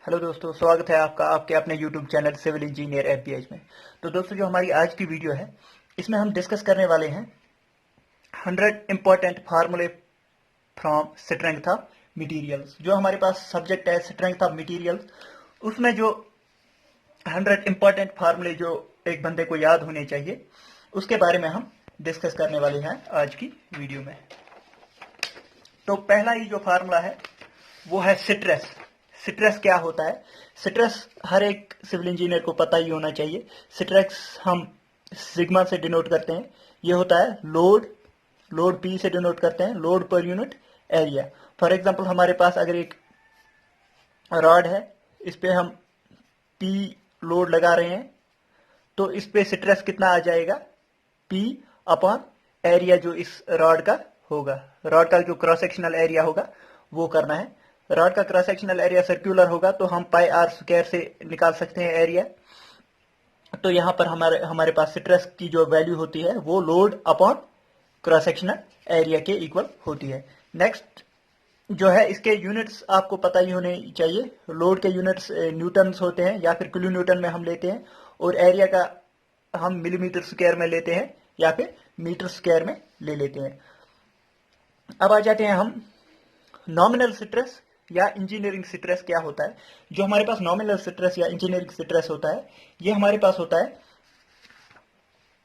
Hello दोस्तों, स्वागत है आपका आपके अपने यूट्यूब चैनल सिविल इंजीनियर एफबीएच में। तो दोस्तों, जो हमारी आज की वीडियो है इसमें हम डिस्कस करने वाले हैं 100 इंपॉर्टेंट फार्मूले फ्रॉम स्ट्रेंथ ऑफ मटेरियल्स। जो हमारे पास सब्जेक्ट है स्ट्रेंथ ऑफ मटेरियल्स, उसमें जो 100 इंपॉर्टेंट फार्मूले जो एक बंदे को याद होने चाहिए, उसके बारे में हम डिस्कस करने वाले हैं आज की वीडियो में। तो पहला ही जो फार्मूला है वो है स्ट्रेस। स्ट्रेस क्या होता है? स्ट्रेस हर एक सिविल इंजीनियर को पता ही होना चाहिए। स्ट्रेस हम सिग्मा से डिनोट करते हैं। ये होता है लोड पी से डिनोट करते हैं, load per unit area. For example, हमारे पास अगर एक रॉड है, इस पे हम पी लोड लगा रहे हैं, तो इस पे स्ट्रेस कितना आ जाएगा? पी अपॉन एरिया जो इस रॉड का होगा। रॉड का जो क्रॉस सेक्शनल एरिया होगा वो करना है। रॉड का क्रॉस सेक्शनल एरिया सर्कुलर होगा तो हम पाई आर स्क्वायर से निकाल सकते हैं एरिया। तो यहाँ पर हमारे पास स्ट्रेस की जो वैल्यू होती है वो load upon cross sectional area के इक्वल होती है। नेक्स्ट जो है, इसके यूनिट्स आपको पता ही होने चाहिए। लोड के यूनिट्स न्यूटन्स होते हैं या फिर किलो न्यूटन में हम लेते हैं, और एरिया का हम मिलीमीटर स्क्वायर में लेते हैं या फिर मीटर स्क्वायर में ले लेते हैं। अब आ जाते हैं हम नॉमिनल स्ट्रेस या इंजीनियरिंग स्ट्रेस क्या होता है। जो हमारे पास नॉमिनल स्ट्रेस या इंजीनियरिंग स्ट्रेस होता है, ये हमारे पास होता है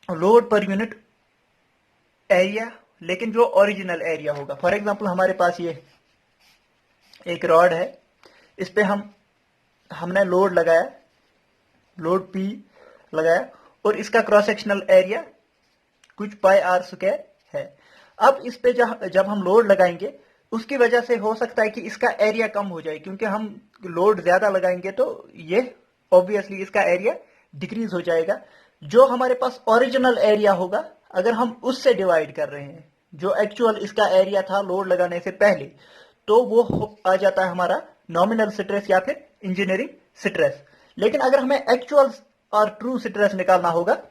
लोड पर यूनिट एरिया, लेकिन जो ओरिजिनल एरिया होगा। फॉर एग्जांपल, हमारे पास ये एक रॉड है, इस पे हमने लोड लगाया, लोड पी लगाया, और इसका क्रॉस सेक्शनल एरिया कुछ पाई आर स्क्वायर है। अब इस पे जब हम लोड लगाएंगे, उसकी वजह से हो सकता है कि इसका एरिया कम हो जाए, क्योंकि हम लोड ज्यादा लगाएंगे तो ये ऑब्वियसली इसका एरिया डिक्रीज हो जाएगा। जो हमारे पास ओरिजिनल एरिया होगा, अगर हम उससे डिवाइड कर रहे हैं, जो एक्चुअल इसका एरिया था लोड लगाने से पहले, तो वो आ जाता है हमारा नॉमिनल स्ट्रेस या फिर इंजीनियरिंग स्ट्रेस। लेकिन अगर हमें एक्चुअल और ट्रू स्ट्रेस निकालना होगा,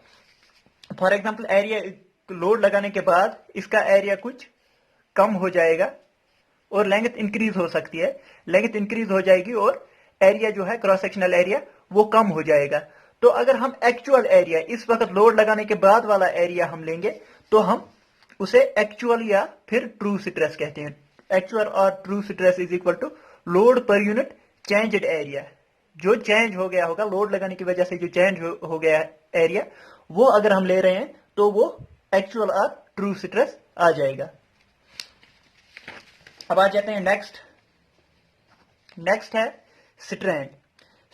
फॉर एग्जाम्पल एरिया लोड लगाने के बाद इसका एरिया कुछ कम हो जाएगा और लेंथ इंक्रीज हो सकती है। लेंथ इंक्रीज हो जाएगी और एरिया जो है क्रॉस सेक्शनल एरिया वो कम हो जाएगा। तो अगर हम एक्चुअल एरिया, इस वक्त लोड लगाने के बाद वाला एरिया हम लेंगे, तो हम उसे एक्चुअल या फिर ट्रू स्ट्रेस कहते हैं। एक्चुअल और true stress is equal to load per unit changed area. जो चेंज हो गया होगा लोड लगाने की वजह से, जो चेंज हो गया एरिया, वो अगर हम ले रहे हैं तो वो एक्चुअल और ट्रू स्ट्रेस आ जाएगा। अब आ जाते हैं नेक्स्ट है स्ट्रेन।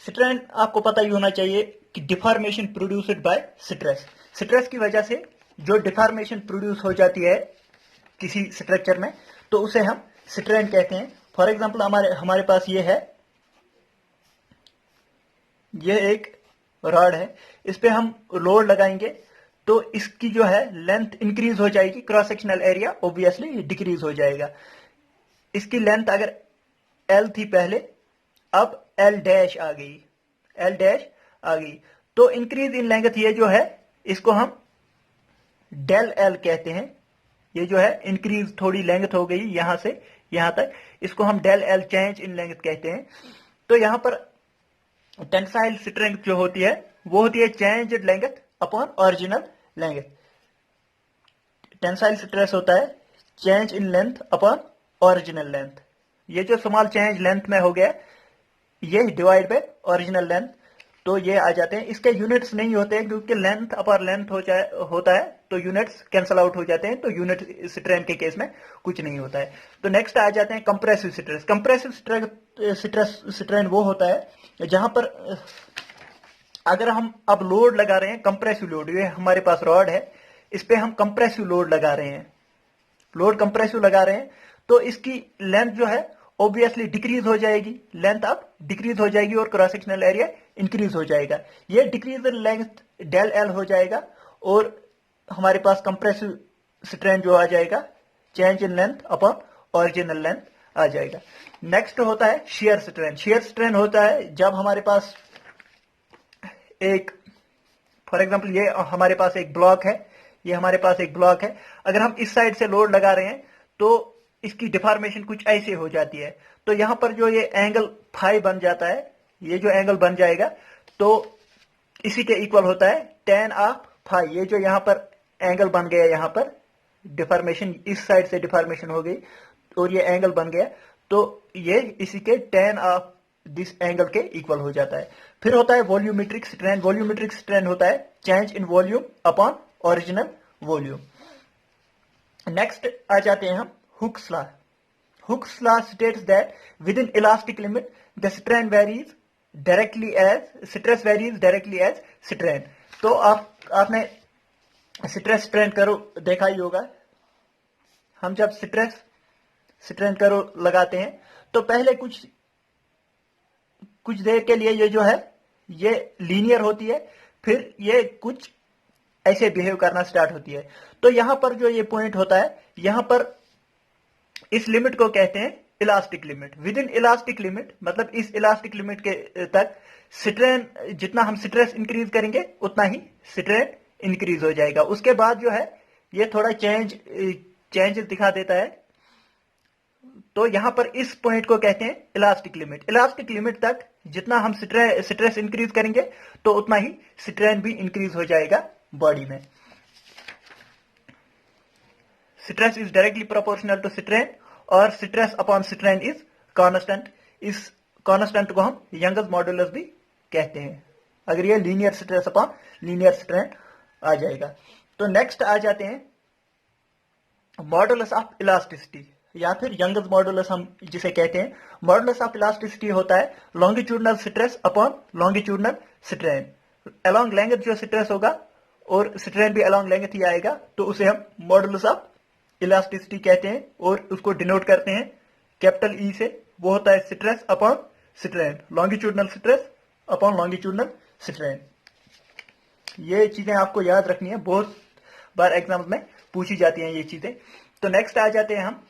स्ट्रेन आपको पता ही होना चाहिए कि deformation produced by stress. Stress की वजह से जो डिफॉर्मेशन प्रोड्यूस हो जाती है किसी स्ट्रक्चर में, तो उसे हम स्ट्रेन कहते हैं। फॉर एग्जांपल, हमारे पास ये एक रॉड है, इस पे हम लोड लगाएंगे तो इसकी जो है लेंथ इंक्रीज हो जाएगी, cross sectional area obviously decrease हो जाएगा। इसकी लेंथ अगर एल थी पहले, अब एल डैश आ गई, तो इंक्रीज इन लेंथ ये जो है, इसको हम डेल एल कहते हैं। ये जो है इंक्रीज, थोड़ी लेंथ हो गई यहां से यहां तक, इसको हम del L change in length कहते हैं। तो यहां पर टेंसाइल स्ट्रेंथ जो होती है वो होती है changed length upon original length. Tensile stress होता है change in length upon original length. ये जो स्मॉल चेंज लेंथ में हो गया, ये डिवाइड बाय ओरिजिनल लेंथ, तो ये आ जाते हैं। इसके यूनिट्स नहीं होते हैं क्योंकि लेंथ अपॉन लेंथ होता है, तो यूनिट्स कैंसल आउट हो जाते हैं, तो यूनिट स्ट्रेन के केस में कुछ नहीं होता है। तो नेक्स्ट आ जाते हैं कंप्रेसिव स्ट्रेस। कंप्रेसिव स्ट्रेन वो होता है जहां पर अगर हम अब लोड लगा रहे हैं, कंप्रेसिव लोड, ये हमारे पास रॉड है, इस पे हम कंप्रेसिव लोड लगा रहे हैं, लोड कंप्रेसिव लगा रहे हैं, तो इसकी लेंथ जो है ऑब्वियसली डिक्रीज हो जाएगी, लेंथ अब डिक्रीज हो जाएगी और क्रॉस सेक्शनल एरिया इंक्रीज हो जाएगा। ये decrease in length del L हो जाएगा और हमारे पास कंप्रेसिव स्ट्रेन जो आ जाएगा change in length upon original length आ जाएगा। नेक्स्ट होता है शियर स्ट्रेन। शियर स्ट्रेन होता है जब हमारे पास एक, फॉर एग्जांपल ये हमारे पास एक ब्लॉक है, ये हमारे पास एक ब्लॉक है, अगर हम इस साइड से लोड लगा रहे हैं तो इसकी डिफॉर्मेशन कुछ ऐसे हो जाती है। तो यहां पर जो ये एंगल फाई बन जाता है, ये जो एंगल बन जाएगा तो इसी के इक्वल होता है tan ऑफ फाई। ये जो यहाँ पर एंगल बन गया, यहाँ पर डिफॉर्मेशन, इस साइड से डिफॉर्मेशन हो गई और ये एंगल बन गया, तो ये इसी के tan ऑफ दिस एंगल के इक्वल हो जाता है। फिर होता है वॉल्यूमेट्रिक स्ट्रेन। वॉल्यूमेट्रिक स्ट्रेन होता है change in volume upon original volume. Next आ जाते हैं हम Hooke's law. Hooke's law states that within elastic limit the strain varies directly as stress varies directly as strain. तो आपने stress strain करो देखा ही होगा। हम जब स्ट्रेस स्ट्रेन करो लगाते हैं तो पहले कुछ देर के लिए ये जो है ये लीनियर होती है, फिर ये कुछ ऐसे बिहेव करना स्टार्ट होती है। तो यहां पर जो ये पॉइंट होता है, यहां पर इस लिमिट को कहते हैं elastic limit. With in elastic limit मतलब इस इलास्टिक लिमिट के तक स्ट्रेन, जितना हम स्ट्रेस इंक्रीज करेंगे उतना ही स्ट्रेन इंक्रीज हो जाएगा। उसके बाद जो है ये थोड़ा चेंज दिखा देता है। तो यहां पर इस पॉइंट को कहते हैं इलास्टिक लिमिट। इलास्टिक लिमिट तक जितना हम स्ट्रेस इंक्रीज करेंगे तो उतना ही स्ट्रेन भी इंक्रीज हो जाएगा बॉडी में। Stress is directly proportional to strain और stress upon strain is constant. इस कांस्टेंट को हम यंगस मॉडुलस भी कहते हैं अगर ये linear stress upon linear strain आ जाएगा। तो नेक्स्ट आ जाते हैं मॉडुलस ऑफ इलास्टिसिटी या फिर यंगस मॉडुलस हम जिसे कहते हैं। मॉडुलस ऑफ इलास्टिसिटी होता है longitudinal stress upon longitudinal strain. Along length जो स्ट्रेस होगा और स्ट्रेन भी अलोंग लेंथ ही आएगा, तो उसे हम मॉडुलस ऑफ इलास्टिसिटी कहते हैं और उसको डिनोट करते हैं कैपिटल ई से। वो होता है stress upon strain, longitudinal stress upon longitudinal strain. ये चीजें आपको याद रखनी है, बहुत बार एग्जाम में पूछी जाती हैं ये चीजें। तो नेक्स्ट आ जाते हैं हम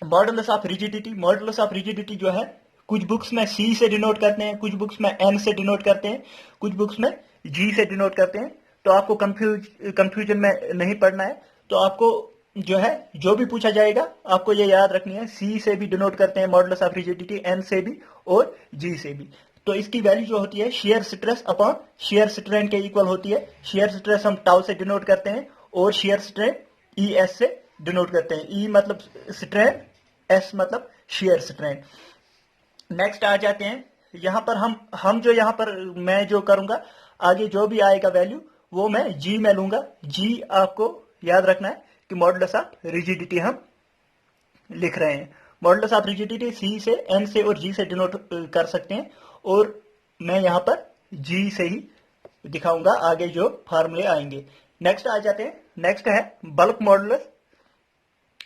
modulus of rigidity. Modulus of rigidity जो है कुछ बुक्स में सी से डिनोट करते हैं, कुछ बुक्स में एन से डिनोट करते हैं, कुछ बुक्स में जी से डिनोट करते हैं। तो आपको कंफ्यूजन में नहीं पड़ना है। तो आपको जो है जो भी पूछा जाएगा आपको ये याद रखनी है, सी से भी डिनोट करते हैं मॉडुलस ऑफ रिजिडिटी, एन से भी और जी से भी। तो इसकी वैल्यू जो होती है shear stress upon shear strain के इक्वल होती है। शियर स्ट्रेस हम टाउ से डिनोट करते हैं और शियर स्ट्रेन ई एस से डिनोट करते हैं। ई मतलब स्ट्रेन, एस मतलब शियर स्ट्रेन। नेक्स्ट आ जाते हैं यहां पर हम जो यहां पर मैं जो करूंगा आगे जो भी आएगा वैल्यू वो मैं जी में लूंगा। जी आपको याद रखना है कि मॉडुलस ऑफ रिजिडिटी हम लिख रहे हैं। मॉडुलस ऑफ रिजिडिटी सी से, एन से और जी से डिनोट कर सकते हैं और मैं यहां पर जी से ही दिखाऊंगा आगे जो फार्मूले आएंगे। नेक्स्ट आ जाते हैं, नेक्स्ट है बल्क मॉडुलस।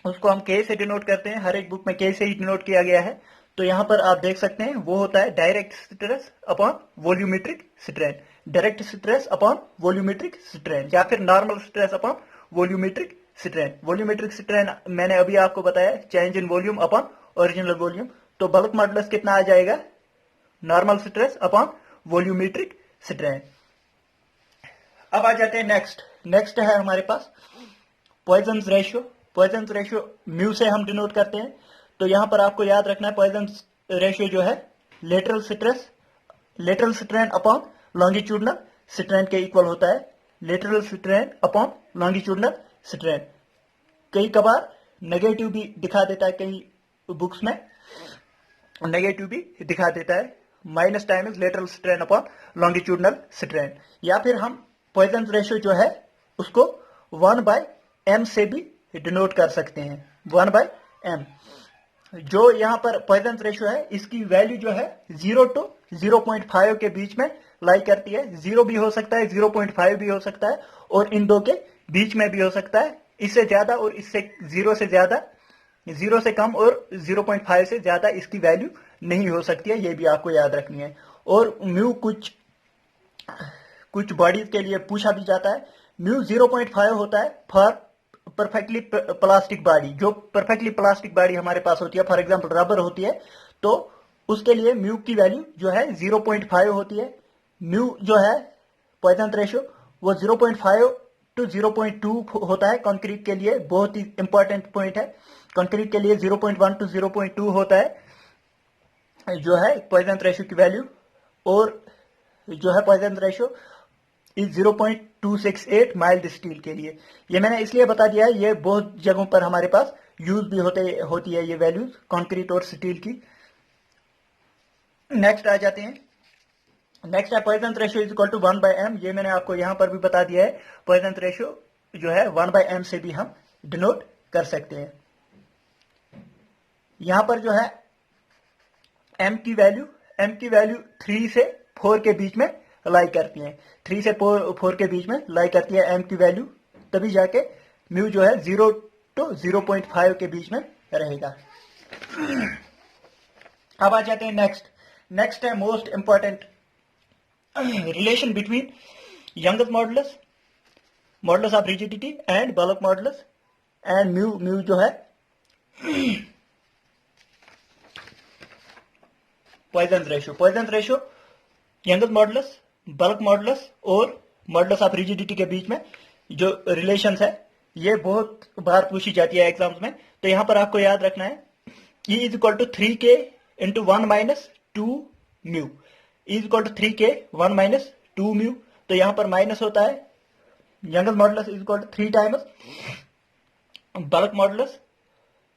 उसको हम के से डिनोट करते हैं, हर एक बुक में के से ही डिनोट किया गया है। तो यहां पर आप देख सकते हैं वो होता है direct stress upon volumetric strain. Direct stress upon volumetric strain या फिर normal stress upon volumetric strain. Volumetric strain मैंने अभी आपको बताया change in volume upon original volume. तो बल्क मॉडुलस कितना आ जाएगा, normal stress upon volumetric strain. अब आ जाते हैं नेक्स्ट है हमारे पास Poisson's ratio. Poisson's ratio mu से हम डिनोट करते हैं। तो यहां पर आपको याद रखना है पॉइजन्स रेशियो जो है lateral strain upon longitudinal strain के इक्वल होता है। Lateral strain upon longitudinal strain. कई कबार नेगेटिव भी दिखा देता है, कई बुक्स में नेगेटिव भी दिखा देता है, minus times lateral strain upon longitudinal strain. या फिर हम पॉइजन्स रेशियो जो है उसको 1/m से भी डिनोट कर सकते हैं। 1/m जो यहाँ पर पॉइजन्स रेशियो है इसकी वैल्यू जो है 0 to 0.5 के बीच में लाई करती है। 0 भी हो सकता है, 0.5 भी हो सकता है और इन दो के बीच में भी हो सकता है। इससे ज्यादा और इससे 0 से ज्यादा, 0 से कम और 0.5 से ज्यादा इसकी वैल्यू नहीं हो सकती है, ये भी आपको याद रखनी है। और म्यू कुछ बॉडीज के लिए पूछा भी जाता है। म्यू 0.5 होता है फॉर परफेक्टली प्लास्टिक बॉडी। जो परफेक्टली प्लास्टिक बॉडी हमारे पास होती है, फॉर एग्जांपल रबर होती है, तो उसके लिए म्यू की वैल्यू जो है 0.5 होती है। म्यू जो है पॉइजन रेशियो वो 0.5 to 0.2 होता है। कंक्रीट के लिए बहुत ही इंपॉर्टेंट पॉइंट है। कंक्रीट के लिए 0.1 to 0.2 होता है जो है पॉइजन रेशियो की वैल्यू। और जो है Poisson ratio is 0.268 mild steel के लिए। ये मैंने इसलिए बता दिया है, ये बहुत जगहों पर हमारे पास यूज भी होती है ये वैल्यूज कंक्रीट और स्टील की। नेक्स्ट आ जाते हैं, नेक्स्ट है Poisson ratio is equal to 1/m। ये मैंने आपको यहां पर भी बता दिया है, पॉइजन रेशियो जो है 1/m से भी हम डिनोट कर सकते हैं। यहां पर जो है m की वैल्यू 3 से 4 के बीच में लाई करती है, 3 से 4 के बीच में लाई करती है m की वैल्यू, तभी जाके म्यू जो है 0 to 0.5 के बीच में रहेगा। अब आ जाते हैं नेक्स्ट है most important relation between Young's modulus of rigidity and bulk modulus and mu जो है Poisson ratio Young's modulus, bulk modulus और मॉडुलस ऑफ रिजिडिटी के बीच में जो रिलेशंस है ये बहुत बार पूछी जाती है एग्जाम्स में। तो यहां पर आपको याद रखना है E is equal to 3K into 1 minus 2 mu, E is equal to 3K 1 minus 2 mu. तो यहां पर माइनस होता है Young's modulus is equal to 3 times bulk modulus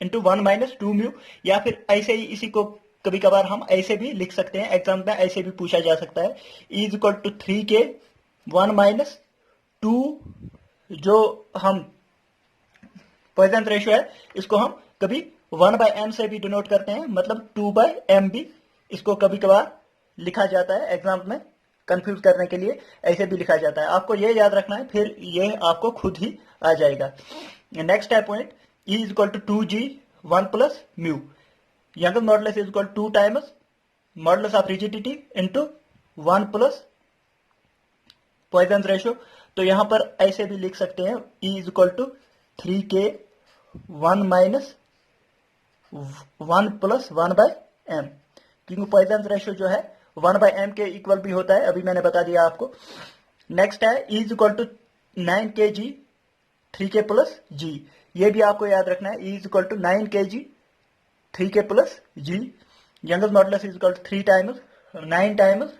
into 1 minus 2 mu, या फिर ऐसे ही इसी को कभी कभार हम ऐसे भी लिख सकते हैं, एग्जाम में ऐसे भी पूछा जा सकता है, E is equal to 3K 1 minus 2, जो हम पॉइजन रेशियो है इसको हम कभी 1/m से भी डिनोट करते हैं, मतलब 2/m भी इसको कभी कभार लिखा जाता है एग्जाम में कंफ्यूज करने के लिए, ऐसे भी लिखा जाता है। आपको ये याद रखना है, फिर ये आपको खुद ही आ जाएगा। नेक्स्ट है point E is equal to 2G 1 plus mu, Young's modulus is equal to 2 times modulus of rigidity into 1 plus Poisson ratio. तो यहां पर ऐसे भी लिख सकते हैं E is equal to 3K 1 minus 1 plus 1/m, क्योंकि पॉइजन रेशियो जो है 1/m के इक्वल भी होता है, अभी मैंने बता दिया आपको। नेक्स्ट है E is equal to 9kg 3K plus G, ये भी आपको याद रखना है, E is equal to 9kg 3K plus G, Young's modulus is equal to 3 times 9 times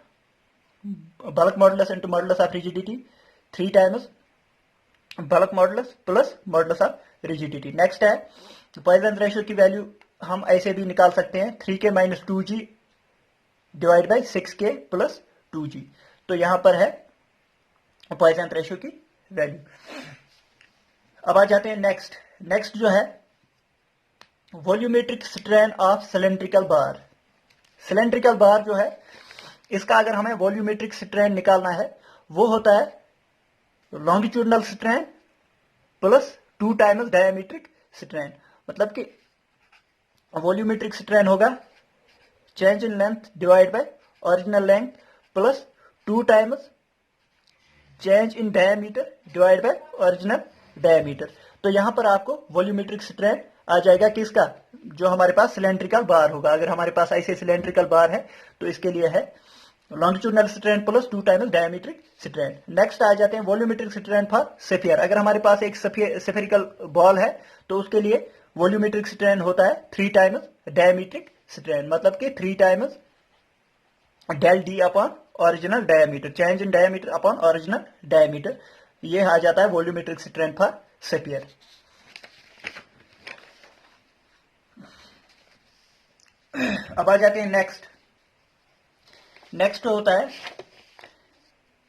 bulk modulus into modulus of rigidity 3 times bulk modulus plus modulus of rigidity. Next है Poisson ratio की value हम ऐसे भी निकाल सकते हैं 3K minus 2G divide by 6K plus 2G। तो यहां पर है पॉइजन रेशियो की वैल्यू। अब आ जाते हैं नेक्स्ट जो है वॉल्यूमेट्रिक स्ट्रेन ऑफ सिलेंड्रिकल बार जो है इसका अगर हमें वॉल्यूमेट्रिक स्ट्रेन निकालना है वो होता है longitudinal strain plus 2 times diametric strain, मतलब कि वॉल्यूमेट्रिक स्ट्रेन होगा change in length divide by original length plus 2 times change in diameter divide by original diameter. तो यहां पर आपको वॉल्यूमेट्रिक स्ट्रेन आ जाएगा किसका, जो हमारे पास सिलेंड्रिकल बार होगा। अगर हमारे पास ऐसे सिलेंड्रिकल बार है तो इसके लिए है longitudinal strain plus 2 times diametric strain. Next आ जाते हैं वॉल्यूमेट्रिक स्ट्रेन फॉर स्फीयर। अगर हमारे पास एक स्फेरिकल बॉल है तो उसके लिए वॉल्यूमेट्रिक स्ट्रेन होता है 3 टाइम्स डायमीट्रिक स्ट्रेन, मतलब कि 3 times del D upon original diameter, change in diameter upon original diameter, ये आ जाता है वॉल्यूमेट्रिक स्ट्रेन फॉर स्फीयर। अब आ जाते हैं नेक्स्ट होता है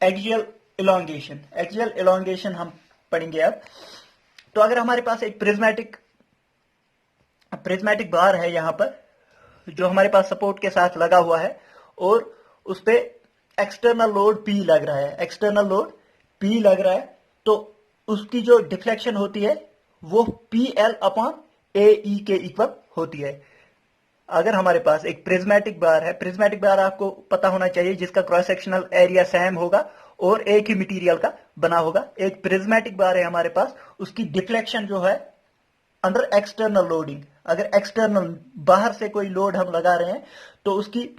एक्सियल इलोंगेशन हम पढ़ेंगे अब। तो अगर हमारे पास एक प्रिज्मेटिक बार है यहां पर जो हमारे पास सपोर्ट के साथ लगा हुआ है और उस पे एक्सटर्नल लोड P लग रहा है, तो उसकी जो डिफ्लेक्शन होती है वो PL अपॉन AE के इक्वल होती है। अगर हमारे पास एक प्रिज्मेटिक बार है, प्रिज्मेटिक बार आपको पता होना चाहिए जिसका क्रॉस सेक्शनल एरिया सेम होगा और एक ही मटेरियल का बना होगा। एक प्रिज्मेटिक बार है हमारे पास, उसकी डिफ्लेक्शन जो है अंडर एक्सटर्नल लोडिंग, अगर एक्सटर्नल बाहर से कोई लोड हम लगा रहे हैं तो उसकी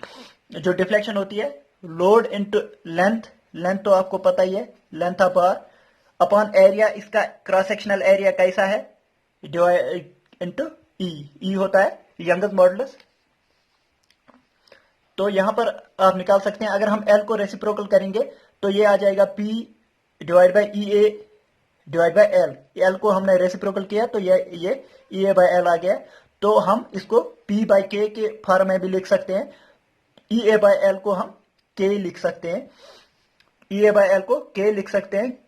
जो डिफ्लेक्शन होती है लोड इनटू लेंथ तो आपको पता ही है, length of bar upon area, इसका क्रॉस सेक्शनल एरिया कैसा है इनटू ई होता है यंगस मॉडुलस। तो यहां पर आप निकाल सकते हैं, अगर हम L को रेसिप्रोकल करेंगे तो ये आ जाएगा P divide by EA divide by L। L को हमने रेसिप्रोकल किया तो ये EA बाई L आ गया। तो हम इसको P बाई K के फॉर्म में भी लिख सकते हैं। EA बाई L को हम K लिख सकते हैं, EA बाई L को K लिख सकते हैं।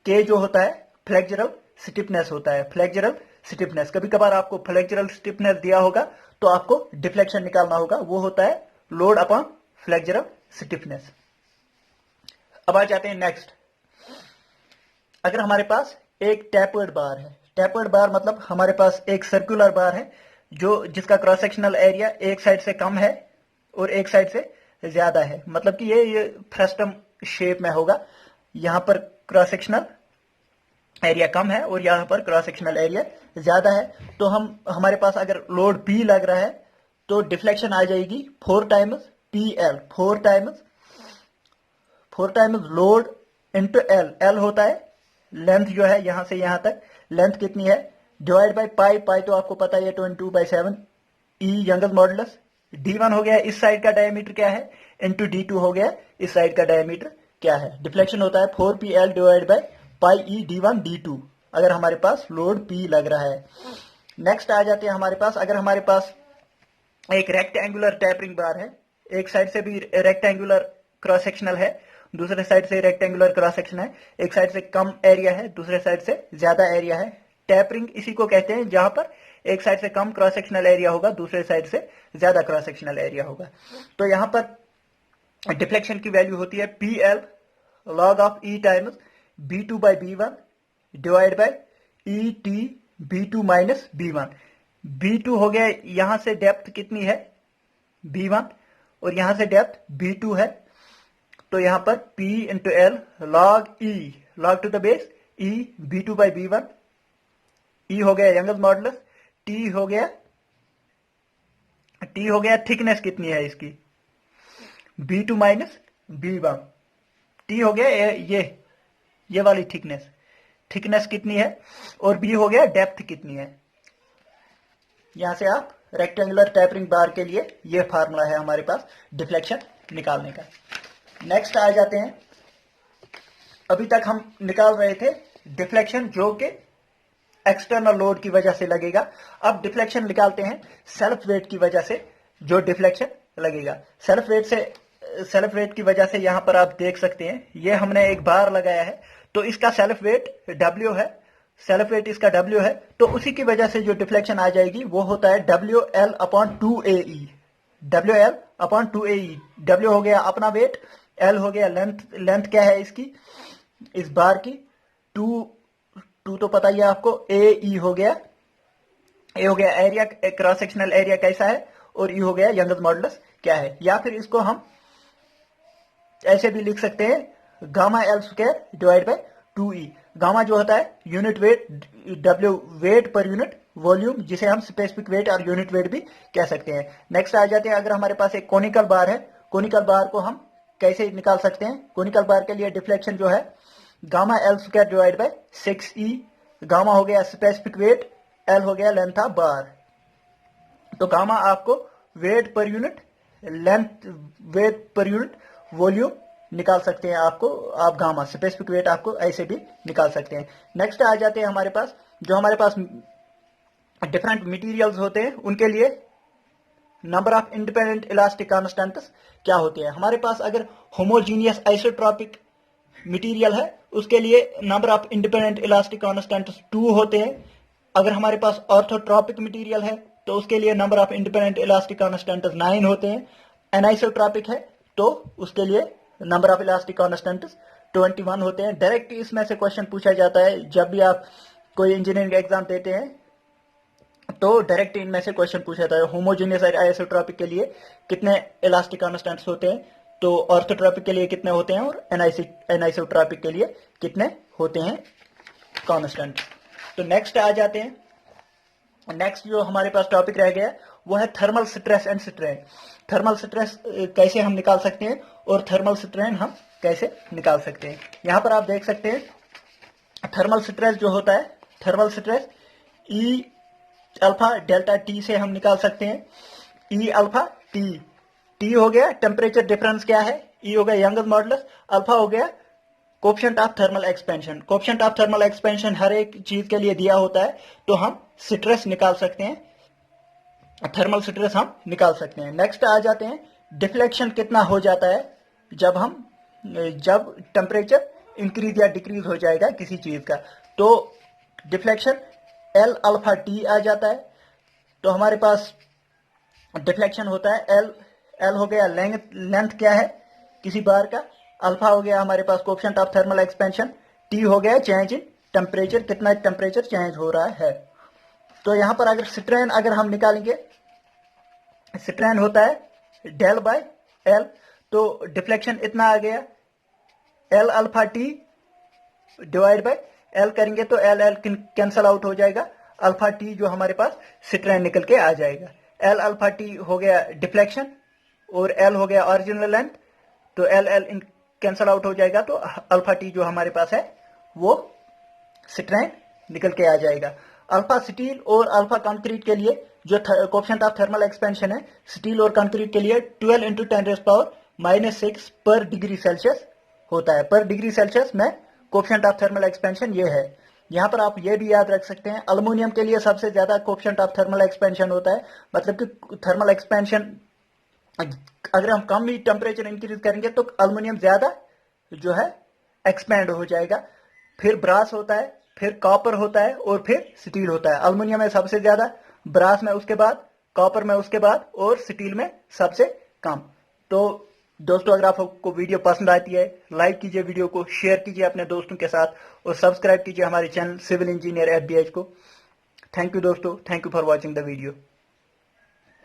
K जो होता है फ्लेक्चरल स्टिफनेस होता है, फ्लेक्चरल स्टिफनेस। कभी कभार आपको फ्लेक्चरल स्टिफनेस दिया होगा तो आपको डिफ्लेक्शन निकालना होगा, वो होता है लोड अपॉन फ्लेक्चरल स्टिफनेस। अब आ जाते हैं नेक्स्ट। अगर हमारे पास एक टैपर्ड बार है, टैपर्ड बार मतलब हमारे पास एक सर्कुलर बार है जिसका क्रॉस सेक्शनल एरिया एक साइड से कम है और एक साइड से ज्यादा है, मतलब कि ये फ्रस्टम शेप में होगा। यहां पर क्रॉस सेक्शनल एरिया कम है और यहां पर क्रॉस सेक्शनल एरिया ज्यादा है। तो हमारे पास अगर लोड P लग रहा है तो डिफ्लेक्शन आ जाएगी 4 times PL, 4 times load into L। L होता है लेंथ जो है यहां से यहां तक, लेंथ कितनी है, डिवाइड बाई पाई। पाई तो आपको पता है 22/7 E यंगस मॉडुलस। D1 हो गया इस साइड का डायमीटर क्या है, इंटू D2 हो गया इस साइड का डायमीटर क्या है। डिफ्लेक्शन होता है 4PL divide by pi E D1 D2 अगर हमारे पास लोड P लग रहा है। नेक्स्ट आ जाते हैं हमारे पास, अगर हमारे पास एक रेक्टेंगुलर टैपरिंग बार है, एक साइड से भी रेक्टेंगुलर क्रॉस सेक्शनल है, दूसरे साइड से रेक्टेंगुलर क्रॉस सेक्शन है, एक साइड से कम एरिया है, दूसरे साइड से ज्यादा एरिया है। टैपरिंग इसी को कहते हैं जहां पर एक साइड से कम क्रॉस सेक्शनल एरिया होगा, दूसरे साइड से ज्यादा क्रॉस सेक्शनल एरिया होगा। तो यहां पर डिफ्लेक्शन की वैल्यू होती है PL log of E times B2 by B1 divide by ET B2 minus B1। B2 हो गया, यहां से डेप्थ कितनी है B1 और यहां से डेप्थ B2 है, तो यहां पर P into L log E, log to the base E B2 by B1। E हो गया यंगस मॉडुलस, T हो गया थिकनेस कितनी है इसकी B2 माइनस B1। T हो गया ये वाली थिकनेस कितनी है, और B हो गया डेप्थ कितनी है। यहां से आप रेक्टेंगुलर टैपरिंग बार के लिए ये फार्मूला है हमारे पास डिफ्लेक्शन निकालने का। नेक्स्ट आ जाते हैं, अभी तक हम निकाल रहे थे डिफ्लेक्शन जो कि एक्सटर्नल लोड की वजह से लगेगा। अब डिफ्लेक्शन निकालते हैं सेल्फ वेट की वजह से, जो डिफ्लेक्शन लगेगा सेल्फ वेट की वजह से। यहां पर आप देख सकते हैं ये हमने एक बार लगाया है तो इसका सेल्फ वेट W है, सेल्फ वेट इसका W है, तो उसी की वजह से जो डिफ्लेक्शन आ जाएगी वो होता है WL upon 2AE। WL upon 2AE, W हो गया अपना वेट, L हो गया लेंथ क्या है इसकी, इस बार की, 2 तो पता ही है आपको, AE हो गया, A हो गया एरिया, क्रॉस सेक्शनल एरिया कैसा है, और E हो गया यंगस मॉडुलस क्या है। या फिर इसको हम ऐसे भी लिख सकते हैं gamma L square divide by 2E। Gamma जो होता है unit weight, W weight per unit volume, जिसे हम स्पेसिफिक वेट और यूनिट वेट भी कह सकते हैं। नेक्स्ट आ जाते हैं, अगर हमारे पास एक कोनिकल बार है, कोनिकल बार को हम कैसे निकाल सकते हैं। कोनिकल बार के लिए डिफ्लेक्शन जो है gamma L square divide by 6E। Gamma हो गया स्पेसिफिक वेट, L हो गया लेंथ ऑफ बार। तो गामा आपको weight per unit length, weight per unit volume निकाल सकते हैं। आप गामा स्पेसिफिक वेट आपको ऐसे भी निकाल सकते हैं। नेक्स्ट आ जाते हैं हमारे पास, जो हमारे पास डिफरेंट मटेरियल्स होते हैं उनके लिए number of independent elastic constants क्या होते हैं। हमारे पास अगर होमोजीनियस आइसोट्रॉपिक मटेरियल है उसके लिए number of independent elastic constants 2 होते हैं। अगर हमारे पास ऑर्थोट्रॉपिक मटेरियल है तो उसके लिए number of independent elastic constants 9 होते हैं। एनाइसोट्रॉपिक है तो उसके लिए नंबर ऑफ इलास्टिक कांस्टेंट्स 21 होते हैं। डायरेक्ट इसमें से क्वेश्चन पूछा जाता है जब भी आप कोई इंजीनियरिंग एग्जाम देते हैं, तो डायरेक्ट इनमें से क्वेश्चन पूछा जाता है होमोजीनियस आइसोट्रॉपिक के लिए कितने इलास्टिक कांस्टेंट्स होते हैं, तो ऑर्थोट्रॉपिक के लिए कितने होते हैं, और एनाइसोट्रॉपिक के लिए कितने होते हैं कांस्टेंट। तो नेक्स्ट आ जाते हैं, नेक्स्ट जो हमारे पास टॉपिक रह गया वो है thermal stress and strain. Thermal stress कैसे हम निकाल सकते हैं और थर्मल स्ट्रेन हम कैसे निकाल सकते हैं। यहां पर आप देख सकते हैं थर्मल स्ट्रेस जो होता है, thermal stress E alpha delta T से हम निकाल सकते हैं। E अल्फा T टी हो गया टेम्परेचर डिफरेंस क्या है, ई हो गया यंगस मॉडुलस, अल्फा हो गया coefficient of thermal expansion. Coefficient of thermal expansion हर एक चीज के लिए दिया होता है, तो हम स्ट्रेस निकाल सकते हैं, थर्मल स्ट्रेस हम निकाल सकते हैं। नेक्स्ट आ जाते हैं डिफ्लेक्शन कितना हो जाता है जब टेम्परेचर इंक्रीज या डिक्रीज हो जाएगा किसी चीज का, तो डिफ्लेक्शन एल अल्फा टी आ जाता है। तो हमारे पास डिफ्लेक्शन होता है एल हो गया लेंथ क्या है किसी बार का, अल्फा हो गया हमारे पास coefficient of thermal expansion, T हो गया चेंज इन टेम्परेचर, कितना टेम्परेचर चेंज हो रहा है। तो यहां पर अगर स्ट्रेन अगर हम निकालेंगे, स्ट्रेन होता है डेल बाय एल, तो डिफ्लेक्शन इतना आ गया L alpha T divide by L करेंगे तो एल एल कैंसल आउट हो जाएगा, अल्फा टी जो हमारे पास स्ट्रेन निकल के आ जाएगा। एल अल्फा टी हो गया डिफ्लेक्शन और एल हो गया ओरिजिनल लेंथ, तो एल एल कैंसल आउट हो जाएगा, तो अल्फा टी जो हमारे पास है वो स्ट्रेन निकल के आ जाएगा। अल्फा स्टील और अल्फा कंक्रीट के लिए जो कोएफिशिएंट ऑफ थर्मल एक्सपेंशन है स्टील और कंक्रीट के लिए 12 × 10⁻⁻⁶ पर डिग्री सेल्सियस होता है। पर डिग्री सेल्सियस में कोएफिशिएंट ऑफ थर्मल एक्सपेंशन ये है। यहां पर आप ये भी याद रख सकते हैं अल्युमिनियम के लिए सबसे ज्यादा कोएफिशिएंट ऑफ थर्मल एक्सपेंशन होता है, मतलब कि थर्मल एक्सपेंशन अगर हम कम ही टेम्परेचर इंक्रीज करेंगे तो अल्युमिनियम ज्यादा जो है एक्सपेंड हो जाएगा। फिर ब्रास होता है, फिर कॉपर होता है और फिर स्टील होता है। अल्युमिनियम में सबसे ज्यादा, ब्रास में उसके बाद, कॉपर में उसके बाद और स्टील में सबसे कम। तो दोस्तों अगर आपको वीडियो पसंद आती है लाइक कीजिए, वीडियो को शेयर कीजिए अपने दोस्तों के साथ और सब्सक्राइब कीजिए हमारे चैनल सिविल इंजीनियर FBH को। थैंक यू दोस्तों, thank you for watching the video.